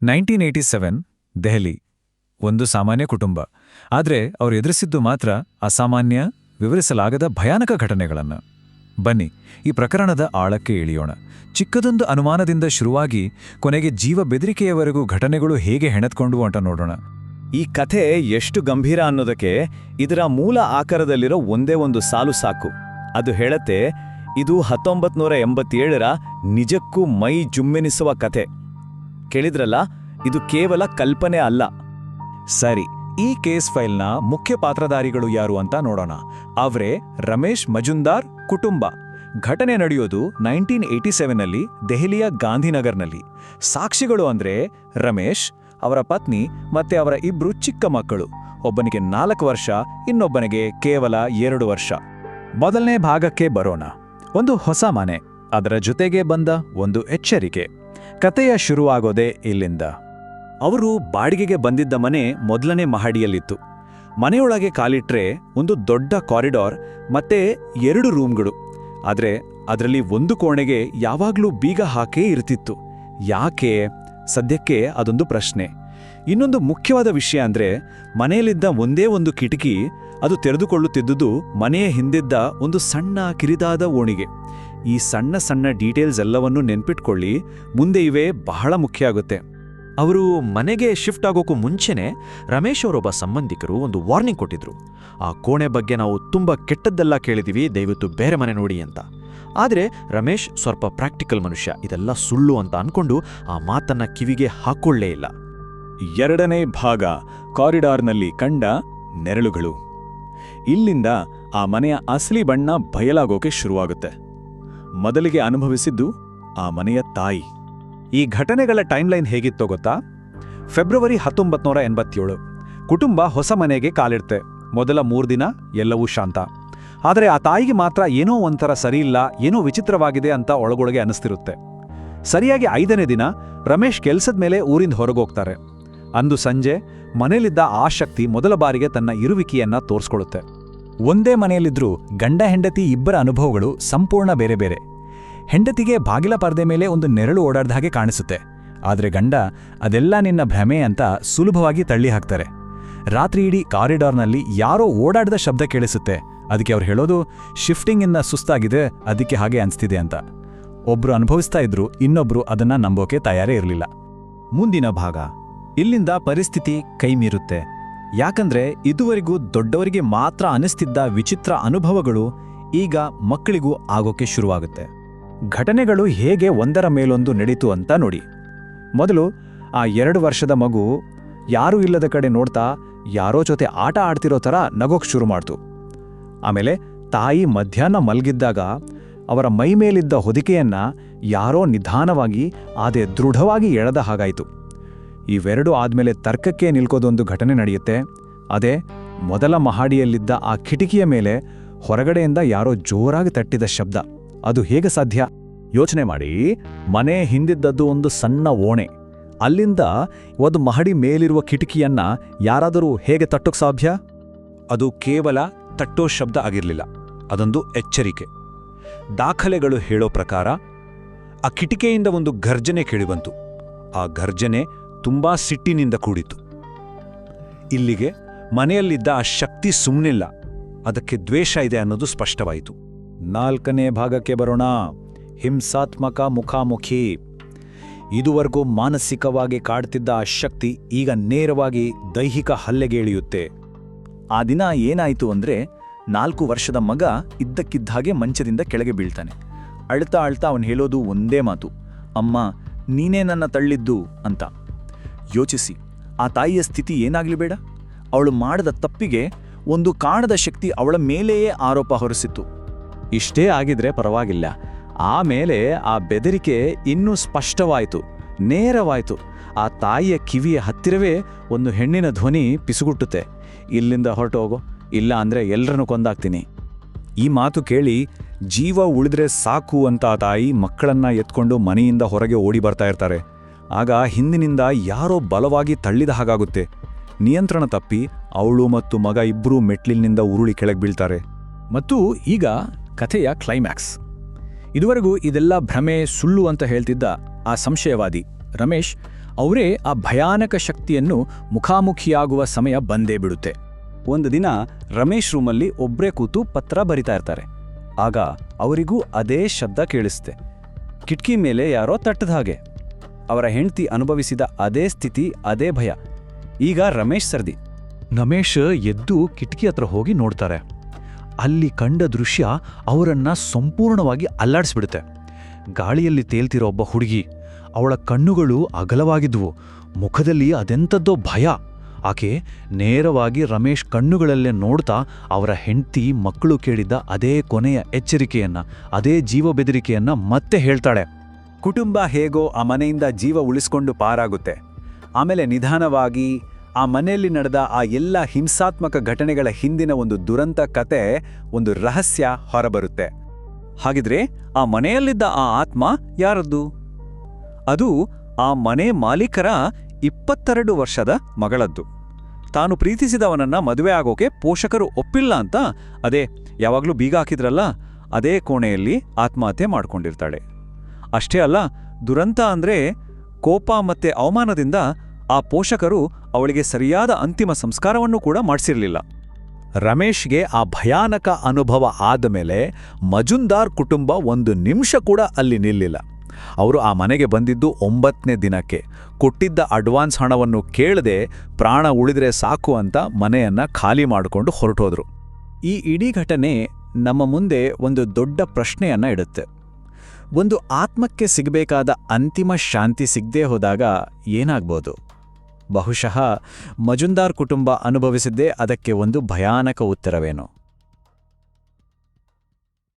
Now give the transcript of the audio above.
1987 ದೆಹಲಿ. ಒಂದು ಸಾಮಾನ್ಯ ಕುಟುಂಬ. ಆದರೆ ಅವರು ಎದುರಿಸಿದ್ದು ಮಾತ್ರ ಅಸಾಮಾನ್ಯ, ವಿವರಿಸಲಾಗದ ಭಯಾನಕ ಘಟನೆಗಳನ್ನು. ಬನ್ನಿ, ಈ ಪ್ರಕರಣದ ಆಳಕ್ಕೆ ಇಳಿಯೋಣ. ಚಿಕ್ಕದೊಂದು ಅನುಮಾನದಿಂದ ಶುರುವಾಗಿ ಕೊನೆಗೆ ಜೀವ ಬೆದರಿಕೆಯವರೆಗೂ ಘಟನೆಗಳು ಹೇಗೆ ಹೆಣೆತ್ಕೊಂಡ್ವು ಅಂತ ನೋಡೋಣ. ಈ ಕಥೆ ಎಷ್ಟು ಗಂಭೀರ ಅನ್ನೋದಕ್ಕೆ ಇದರ ಮೂಲ ಆಕಾರದಲ್ಲಿರೋ ಒಂದೇ ಒಂದು ಸಾಲು ಸಾಕು. ಅದು ಹೇಳತ್ತೆ, ಇದು 1987ರ ನಿಜಕ್ಕೂ ಮೈ ಜುಮ್ಮೆನಿಸುವ ಕಥೆ. ಕೇಳಿದ್ರಲ್ಲ, ಇದು ಕೇವಲ ಕಲ್ಪನೆ ಅಲ್ಲ. ಸರಿ, ಈ ಕೇಸ್ ಫೈಲ್ನ ಮುಖ್ಯ ಪಾತ್ರಧಾರಿಗಳು ಯಾರು ಅಂತ ನೋಡೋಣ. ಅವರೇ ರಮೇಶ್ ಮಜುಂದಾರ್ ಕುಟುಂಬ. ಘಟನೆ ನಡೆಯೋದು 1987ನಲ್ಲಿ ದೆಹಲಿಯ ಗಾಂಧಿನಗರ್ನಲ್ಲಿ. ಸಾಕ್ಷಿಗಳು ಅಂದ್ರೆ ರಮೇಶ್, ಅವರ ಪತ್ನಿ ಮತ್ತೆ ಅವರ ಇಬ್ರು ಚಿಕ್ಕ ಮಕ್ಕಳು. ಒಬ್ಬನಿಗೆ 4 ವರ್ಷ, ಇನ್ನೊಬ್ಬನಿಗೆ ಕೇವಲ 2 ವರ್ಷ. ಮೊದಲನೇ ಭಾಗಕ್ಕೆ ಬರೋಣ. ಒಂದು ಹೊಸ ಮನೆ, ಅದರ ಜೊತೆಗೆ ಬಂದ ಒಂದು ಎಚ್ಚರಿಕೆ. ಕತೆಯ ಶುರುವಾಗೋದೇ ಇಲ್ಲಿಂದ. ಅವರು ಬಾಡಿಗೆಗೆ ಬಂದಿದ್ದ ಮನೆ ಮೊದಲನೇ ಮಹಡಿಯಲ್ಲಿತ್ತು. ಮನೆಯೊಳಗೆ ಕಾಲಿಟ್ರೆ ಒಂದು ದೊಡ್ಡ ಕಾರಿಡಾರ್ ಮತ್ತೆ 2 ರೂಮ್ಗಳು. ಆದರೆ ಅದರಲ್ಲಿ ಒಂದು ಕೋಣೆಗೆ ಯಾವಾಗ್ಲೂ ಬೀಗ ಹಾಕೇ ಇರ್ತಿತ್ತು. ಯಾಕೆ? ಸದ್ಯಕ್ಕೆ ಅದೊಂದು ಪ್ರಶ್ನೆ. ಇನ್ನೊಂದು ಮುಖ್ಯವಾದ ವಿಷಯ ಅಂದ್ರೆ, ಮನೆಯಲ್ಲಿದ್ದ ಒಂದೇ ಒಂದು ಕಿಟಕಿ, ಅದು ತೆರೆದುಕೊಳ್ಳುತ್ತಿದ್ದುದು ಮನೆಯ ಹಿಂದಿದ್ದ ಒಂದು ಸಣ್ಣ ಕಿರಿದಾದ ಓಣಿಗೆ. ಈ ಸಣ್ಣ ಸಣ್ಣ ಡೀಟೇಲ್ಸ್ ಎಲ್ಲವನ್ನೂ ನೆನ್ಪಿಟ್ಕೊಳ್ಳಿ, ಮುಂದೆ ಇವೇ ಬಹಳ ಮುಖ್ಯ ಆಗುತ್ತೆ. ಅವರು ಮನೆಗೆ ಶಿಫ್ಟ್ ಆಗೋಕ್ಕೂ ಮುಂಚೆನೇ ರಮೇಶ್ ಅವರೊಬ್ಬ ಸಂಬಂಧಿಕರು ಒಂದು ವಾರ್ನಿಂಗ್ ಕೊಟ್ಟಿದ್ರು. ಆ ಕೋಣೆ ಬಗ್ಗೆ ನಾವು ತುಂಬ ಕೆಟ್ಟದ್ದೆಲ್ಲ ಕೇಳಿದೀವಿ, ದಯವಿಟ್ಟು ಬೇರೆ ಮನೆ ನೋಡಿ ಅಂತ. ಆದರೆ ರಮೇಶ್ ಸ್ವಲ್ಪ ಪ್ರಾಕ್ಟಿಕಲ್ ಮನುಷ್ಯ, ಇದೆಲ್ಲ ಸುಳ್ಳು ಅಂತ ಅನ್ಕೊಂಡು ಆ ಮಾತನ್ನ ಕಿವಿಗೆ ಹಾಕೊಳ್ಳೇ ಇಲ್ಲ. 2ನೇ ಭಾಗ, ಕಾರಿಡಾರ್ನಲ್ಲಿ ಕಂಡ ನೆರಳುಗಳು. ಇಲ್ಲಿಂದ ಆ ಮನೆಯ ಅಸಲಿ ಬಣ್ಣ ಬಯಲಾಗೋಕೆ ಶುರುವಾಗುತ್ತೆ. ಮೊದಲಿಗೆ ಅನುಭವಿಸಿದ್ದು ಆ ಮನೆಯ ತಾಯಿ. ಈ ಘಟನೆಗಳ ಟೈಮ್ಲೈನ್ ಹೇಗಿತ್ತೋ ಗೊತ್ತಾ? ಫೆಬ್ರವರಿ 1987. ಕುಟುಂಬ ಹೊಸ ಮನೆಗೆ ಕಾಲಿಡ್ತೆ. ಮೊದಲ 3 ದಿನ ಎಲ್ಲವೂ ಶಾಂತ. ಆದರೆ ಆ ತಾಯಿಗೆ ಮಾತ್ರ ಏನೋ ಒಂಥರ ಸರಿಯಿಲ್ಲ, ಏನೋ ವಿಚಿತ್ರವಾಗಿದೆ ಅಂತ ಒಳಗೊಳಗೆ ಅನಿಸ್ತಿರುತ್ತೆ. ಸರಿಯಾಗಿ 5ನೇ ದಿನ ರಮೇಶ್ ಕೆಲ್ಸದ ಮೇಲೆ ಊರಿಂದ ಹೊರಗೋಗ್ತಾರೆ. ಅಂದು ಸಂಜೆ ಮನೆಯಲ್ಲಿದ್ದ ಆ ಶಕ್ತಿ ಮೊದಲ ಬಾರಿಗೆ ತನ್ನ ಇರುವಿಕೆಯನ್ನ ತೋರಿಸ್ಕೊಳ್ಳುತ್ತೆ. ಒಂದೇ ಮನೆಯಲ್ಲಿದ್ರೂ ಗಂಡ ಹೆಂಡತಿ ಇಬ್ಬರ ಅನುಭವಗಳು ಸಂಪೂರ್ಣ ಬೇರೆ ಬೇರೆ. ಹೆಂಡತಿಗೆ ಬಾಗಿಲ ಪರದೆ ಮೇಲೆ ಒಂದು ನೆರಳು ಓಡಾಡ್ದ ಹಾಗೆ ಕಾಣಿಸುತ್ತೆ. ಆದರೆ ಗಂಡ ಅದೆಲ್ಲ ನಿನ್ನ ಭ್ರಮೆ ಅಂತ ಸುಲಭವಾಗಿ ತಳ್ಳಿ ಹಾಕ್ತಾರೆ. ರಾತ್ರಿ ಇಡೀ ಕಾರಿಡಾರ್ನಲ್ಲಿ ಯಾರೋ ಓಡಾಡಿದ ಶಬ್ದ ಕೇಳಿಸುತ್ತೆ. ಅದಕ್ಕೆ ಅವ್ರು ಹೇಳೋದು, ಶಿಫ್ಟಿಂಗಿಂದ ಸುಸ್ತಾಗಿದೆ, ಅದಕ್ಕೆ ಹಾಗೆ ಅನಿಸ್ತಿದೆ ಅಂತ. ಒಬ್ರು ಅನುಭವಿಸ್ತಾ ಇದ್ರು, ಇನ್ನೊಬ್ರು ಅದನ್ನ ನಂಬೋಕೆ ತಯಾರೇ ಇರಲಿಲ್ಲ. ಮುಂದಿನ ಭಾಗ. ಇಲ್ಲಿಂದ ಪರಿಸ್ಥಿತಿ ಕೈಮೀರುತ್ತೆ. ಯಾಕಂದ್ರೆ ಇದುವರೆಗೂ ದೊಡ್ಡವರಿಗೆ ಮಾತ್ರ ಅನಿಸ್ತಿದ್ದ ವಿಚಿತ್ರ ಅನುಭವಗಳು ಈಗ ಮಕ್ಕಳಿಗೂ ಆಗೋಕೆ ಶುರುವಾಗುತ್ತೆ. ಘಟನೆಗಳು ಹೇಗೆ ಒಂದರ ಮೇಲೊಂದು ನಡೀತು ಅಂತ ನೋಡಿ. ಮೊದಲು ಆ 2 ವರ್ಷದ ಮಗು ಯಾರೂ ಇಲ್ಲದ ಕಡೆ ನೋಡ್ತಾ ಯಾರೋ ಜೊತೆ ಆಟ ಆಡ್ತಿರೋ ಥರ ನಗೋಕ್ ಶುರು ಮಾಡ್ತು. ಆಮೇಲೆ ತಾಯಿ ಮಧ್ಯಾಹ್ನ ಮಲಗಿದ್ದಾಗ ಅವರ ಮೈ ಮೇಲಿದ್ದ ಹೊದಿಕೆಯನ್ನ ಯಾರೋ ನಿಧಾನವಾಗಿ ಆದೆ ದೃಢವಾಗಿ ಎಳೆದ ಹಾಗಾಯಿತು. ಇವೆರಡೂ ಆದ್ಮೇಲೆ ತರ್ಕಕ್ಕೆ ನಿಲ್ಕೋದೊಂದು ಘಟನೆ ನಡೆಯುತ್ತೆ. ಅದೇ ಮೊದಲ ಮಹಡಿಯಲ್ಲಿದ್ದ ಆ ಕಿಟಕಿಯ ಮೇಲೆ ಹೊರಗಡೆಯಿಂದ ಯಾರೋ ಜೋರಾಗಿ ತಟ್ಟಿದ ಶಬ್ದ. ಅದು ಹೇಗೆ ಸಾಧ್ಯ? ಯೋಚನೆ ಮಾಡಿ. ಮನೆ ಹಿಂದಿದ್ದದ್ದು ಒಂದು ಸಣ್ಣ ಓಣೆ. ಅಲ್ಲಿಂದ ಒಂದು ಮಹಡಿ ಮೇಲಿರುವ ಕಿಟಕಿಯನ್ನ ಯಾರಾದರೂ ಹೇಗೆ ತಟ್ಟೋಕ್ ಸಾಧ್ಯ? ಅದು ಕೇವಲ ತಟ್ಟೋ ಶಬ್ದ ಆಗಿರಲಿಲ್ಲ, ಅದೊಂದು ಎಚ್ಚರಿಕೆ. ದಾಖಲೆಗಳು ಹೇಳೋ ಪ್ರಕಾರ ಆ ಕಿಟಿಕೆಯಿಂದ ಒಂದು ಗರ್ಜನೆ ಕೇಳಿಬಂತು. ಆ ಗರ್ಜನೆ ತುಂಬಾ ಸಿಟ್ಟಿನಿಂದ ಕೂಡಿತು. ಇಲ್ಲಿಗೆ ಮನೆಯಲ್ಲಿದ್ದ ಆ ಶಕ್ತಿ ಸುಮ್ಮನಿಲ್ಲ, ಅದಕ್ಕೆ ದ್ವೇಷ ಇದೆ ಅನ್ನೋದು ಸ್ಪಷ್ಟವಾಯಿತು. 4ನೇ ಭಾಗಕ್ಕೆ ಬರೋಣ. ಹಿಂಸಾತ್ಮಕ ಮುಖಾಮುಖಿ. ಇದುವರೆಗೂ ಮಾನಸಿಕವಾಗಿ ಕಾಡ್ತಿದ್ದ ಆ ಶಕ್ತಿ ಈಗ ನೇರವಾಗಿ ದೈಹಿಕ ಹಲ್ಲೆಗೆ ಇಳಿಯುತ್ತೆ. ಆ ದಿನ ಏನಾಯಿತು ಅಂದ್ರೆ, 4 ವರ್ಷದ ಮಗ ಇದ್ದಕ್ಕಿದ್ದ ಹಾಗೆ ಮಂಚದಿಂದ ಕೆಳಗೆ ಬೀಳ್ತಾನೆ. ಅಳ್ತಾ ಅಳ್ತಾ ಅವನು ಹೇಳೋದು ಒಂದೇ ಮಾತು, ಅಮ್ಮ ನೀನೇ ನನ್ನ ತಳ್ಳಿದ್ದು ಅಂತ. ಯೋಚಿಸಿ, ಆ ತಾಯಿಯ ಸ್ಥಿತಿ ಏನಾಗ್ಲಿ ಬೇಡ, ಅವಳು ಮಾಡಿದ ತಪ್ಪಿಗೆ ಒಂದು ಕಾಣದ ಶಕ್ತಿ ಅವಳ ಮೇಲೆಯೇ ಆರೋಪ ಹೊರಿಸಿತ್ತು. ಇಷ್ಟೇ ಆಗಿದ್ರೆ ಪರವಾಗಿಲ್ಲ. ಆಮೇಲೆ ಆ ಬೆದರಿಕೆ ಇನ್ನೂ ಸ್ಪಷ್ಟವಾಯಿತು, ನೇರವಾಯಿತು. ಆ ತಾಯಿಯ ಕಿವಿಯ ಹತ್ತಿರವೇ ಒಂದು ಹೆಣ್ಣಿನ ಧ್ವನಿ ಪಿಸುಗುಟ್ಟುತ್ತೆ, ಇಲ್ಲಿಂದ ಹೊರಟೋಗೋ, ಇಲ್ಲ ಅಂದ್ರೆ ಎಲ್ಲರನ್ನೂ ಕೊಂದಾಕ್ತೀನಿ. ಈ ಮಾತು ಕೇಳಿ ಜೀವ ಉಳಿದ್ರೆ ಸಾಕು ಅಂತ ಆ ತಾಯಿ ಮಕ್ಕಳನ್ನ ಎತ್ಕೊಂಡು ಮನೆಯಿಂದ ಹೊರಗೆ ಓಡಿ ಬರ್ತಾ ಇರ್ತಾರೆ. ಆಗ ಹಿಂದಿನಿಂದ ಯಾರೋ ಬಲವಾಗಿ ತಳ್ಳಿದ ಹಾಗಾಗುತ್ತೆ. ನಿಯಂತ್ರಣ ತಪ್ಪಿ ಅವಳು ಮತ್ತು ಮಗ ಇಬ್ಬರೂ ಮೆಟ್ಲಿನಿಂದ ಉರುಳಿ ಕೆಳಗೆ ಬೀಳ್ತಾರೆ. ಮತ್ತು ಈಗ ಕಥೆಯ ಕ್ಲೈಮ್ಯಾಕ್ಸ್. ಇದುವರೆಗೂ ಇದೆಲ್ಲ ಭ್ರಮೆ, ಸುಳ್ಳು ಅಂತ ಹೇಳ್ತಿದ್ದ ಆ ಸಂಶಯವಾದಿ ರಮೇಶ್ ಅವರೇ ಆ ಭಯಾನಕ ಶಕ್ತಿಯನ್ನು ಮುಖಾಮುಖಿಯಾಗುವ ಸಮಯ ಬಂದೇ ಬಿಡುತ್ತೆ. ಒಂದು ದಿನ ರಮೇಶ್ ರೂಮಲ್ಲಿ ಒಬ್ರೇ ಕೂತು ಪತ್ರ ಬರಿತಾ ಇರ್ತಾರೆ. ಆಗ ಅವರಿಗೂ ಅದೇ ಶಬ್ದ ಕೇಳಿಸುತ್ತೆ. ಕಿಟಕಿ ಮೇಲೆ ಯಾರೋ ತಟ್ಟದ ಹಾಗೆ. ಅವರ ಹೆಂಡತಿ ಅನುಭವಿಸಿದ ಅದೇ ಸ್ಥಿತಿ, ಅದೇ ಭಯ. ಈಗ ರಮೇಶ್ ಸರ್ದಿ. ರಮೇಶ್ ಎದ್ದು ಕಿಟಕಿ ಹತ್ರ ಹೋಗಿ ನೋಡ್ತಾರೆ. ಅಲ್ಲಿ ಕಂಡ ದೃಶ್ಯ ಅವರನ್ನ ಸಂಪೂರ್ಣವಾಗಿ ಅಲ್ಲಾಡಿಸ್ಬಿಡುತ್ತೆ. ಗಾಳಿಯಲ್ಲಿ ತೇಲ್ತಿರೋ ಒಬ್ಬ ಹುಡುಗಿ. ಅವಳ ಕಣ್ಣುಗಳು ಅಗಲವಾಗಿದ್ವು. ಮುಖದಲ್ಲಿ ಅದೆಂಥದ್ದೋ ಭಯ. ಆಕೆ ನೇರವಾಗಿ ರಮೇಶ್ ಕಣ್ಣುಗಳಲ್ಲೇ ನೋಡ್ತಾ ಅವರ ಹೆಂಡತಿ ಮಕ್ಕಳು ಕೇಳಿದ್ದ ಅದೇ ಕೊನೆಯ ಎಚ್ಚರಿಕೆಯನ್ನ, ಅದೇ ಜೀವ ಬೆದರಿಕೆಯನ್ನ ಮತ್ತೆ ಹೇಳ್ತಾಳೆ. ಕುಟುಂಬ ಹೇಗೋ ಆ ಮನೆಯಿಂದ ಜೀವ ಉಳಿಸ್ಕೊಂಡು ಪಾರಾಗುತ್ತೆ. ಆಮೇಲೆ ನಿಧಾನವಾಗಿ ಆ ಮನೆಯಲ್ಲಿ ನಡೆದ ಆ ಎಲ್ಲ ಹಿಂಸಾತ್ಮಕ ಘಟನೆಗಳ ಹಿಂದಿನ ಒಂದು ದುರಂತ ಕತೆ, ಒಂದು ರಹಸ್ಯ ಹೊರಬರುತ್ತೆ. ಹಾಗಿದ್ರೆ ಆ ಮನೆಯಲ್ಲಿದ್ದ ಆ ಆತ್ಮ ಯಾರದ್ದು? ಅದು ಆ ಮನೆ ಮಾಲೀಕರ 22 ವರ್ಷದ ಮಗಳದ್ದು. ತಾನು ಪ್ರೀತಿಸಿದವನನ್ನ ಮದುವೆ ಆಗೋಕೆ ಪೋಷಕರು ಒಪ್ಪಿಲ್ಲ ಅಂತ ಅದೇ ಯಾವಾಗಲೂ ಬೀಗ ಹಾಕಿದ್ರಲ್ಲ, ಅದೇ ಕೋಣೆಯಲ್ಲಿ ಆತ್ಮಹತ್ಯೆ ಮಾಡ್ಕೊಂಡಿರ್ತಾಳೆ. ಅಷ್ಟೇ ಅಲ್ಲ, ದುರಂತ ಅಂದ್ರೆ ಕೋಪ ಮತ್ತೆ ಅವಮಾನದಿಂದ ಆ ಪೋಷಕರು ಅವಳಿಗೆ ಸರಿಯಾದ ಅಂತಿಮ ಸಂಸ್ಕಾರವನ್ನು ಕೂಡ ಮಾಡಿಸಿರ್ಲಿಲ್ಲ. ರಮೇಶ್ಗೆ ಆ ಭಯಾನಕ ಅನುಭವ ಆದಮೇಲೆ ಮಜುಂದಾರ್ ಕುಟುಂಬ ಒಂದು ನಿಮಿಷ ಕೂಡ ಅಲ್ಲಿ ನಿಲ್ಲಿಲ್ಲ. ಅವರು ಆ ಮನೆಗೆ ಬಂದಿದ್ದು 9ನೇ ದಿನಕ್ಕೆ. ಕೊಟ್ಟಿದ್ದ ಅಡ್ವಾನ್ಸ್ ಹಣವನ್ನು ಕೇಳದೆ ಪ್ರಾಣ ಉಳಿದ್ರೆ ಸಾಕು ಅಂತ ಮನೆಯನ್ನ ಖಾಲಿ ಮಾಡಿಕೊಂಡು ಹೊರಟೋದ್ರು. ಈ ಇಡೀ ಘಟನೆ ನಮ್ಮ ಮುಂದೆ ಒಂದು ದೊಡ್ಡ ಪ್ರಶ್ನೆಯನ್ನ ಇಡುತ್ತೆ. ಒಂದು ಆತ್ಮಕ್ಕೆ ಸಿಗಬೇಕಾದ ಅಂತಿಮ ಶಾಂತಿ ಸಿಗದೇ ಹೋದಾಗ ಏನಾಗ್ಬೋದು? ಬಹುಶಃ ಮಜುಂದಾರ್ ಕುಟುಂಬ ಅನುಭವಿಸಿದ್ದೇ ಅದಕ್ಕೆ ಒಂದು ಭಯಾನಕ ಉತ್ತರವೇನೋ.